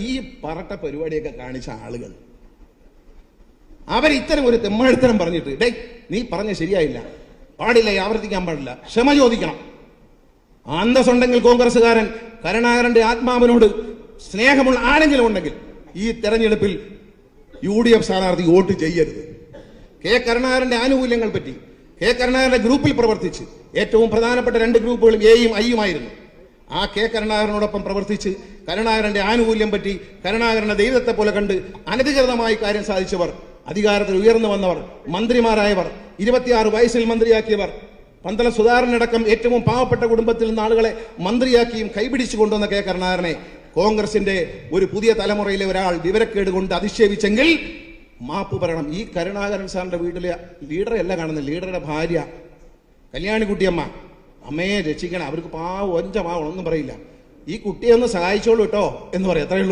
ഈ പറട്ട പരിപാടിയൊക്കെ കാണിച്ച ആളുകൾ ഇത്തരം ഒരു തെമ്മാഴ്ത്തരം പറഞ്ഞിട്ട് ഡേ നീ പറഞ്ഞ ശരിയായില്ല, പാടില്ല, ആവർത്തിക്കാൻ പാടില്ല, ക്ഷമ ചോദിക്കണം. അന്തസ്സുണ്ടെങ്കിൽ കോൺഗ്രസ്സുകാരൻ കരുണാകരന്റെ ആത്മാവിനോട് സ്നേഹമുള്ള ആരെങ്കിലും ഉണ്ടെങ്കിൽ ഈ തെരഞ്ഞെടുപ്പിൽ UDF സ്ഥാനാർത്ഥി വോട്ട് ചെയ്യരുത്. കെ കരുണാകരന്റെ ആനുകൂല്യങ്ങൾ പറ്റി കെ കരുണാകരന്റെ ഗ്രൂപ്പിൽ പ്രവർത്തിച്ച് ഏറ്റവും പ്രധാനപ്പെട്ട 2 ഗ്രൂപ്പുകളും എയും ഐയുമായിരുന്നു. ആ കെ കരുണാകരനോടൊപ്പം പ്രവർത്തിച്ച് കരുണാകരന്റെ ആനുകൂല്യം പറ്റി കരുണാകരനെ ദൈവത്തെ പോലെ കണ്ട് അനധികൃതമായി കാര്യം സാധിച്ചവർ, അധികാരത്തിൽ ഉയർന്നു വന്നവർ, മന്ത്രിമാരായവർ, 26 വയസ്സിൽ മന്ത്രിയാക്കിയവർ, പന്തളം സുധാകരനടക്കം ഏറ്റവും പാവപ്പെട്ട കുടുംബത്തിൽ നിന്ന് ആളുകളെ മന്ത്രിയാക്കിയും കൈപിടിച്ചു കൊണ്ടുവന്ന കെ കരുണാകരനെ കോൺഗ്രസിന്റെ ഒരു പുതിയ തലമുറയിലെ ഒരാൾ വിവരക്കേട് കൊണ്ട് അധിക്ഷേപിച്ചെങ്കിൽ മാപ്പ് പറയണം. ഈ കരുണാകരൻ സാറിന്റെ വീട്ടിലെ ലീഡറല്ല കാണുന്നത്, ലീഡറുടെ ഭാര്യ കല്യാണിക്കുട്ടിയമ്മ, അമ്മയെ രക്ഷിക്കണം, അവർക്ക് പാവം ഒന്നും പറയില്ല, ഈ കുട്ടിയെ ഒന്ന് സഹായിച്ചോളൂ കേട്ടോ എന്ന് പറയാം, അത്രയേ ഉള്ളൂ.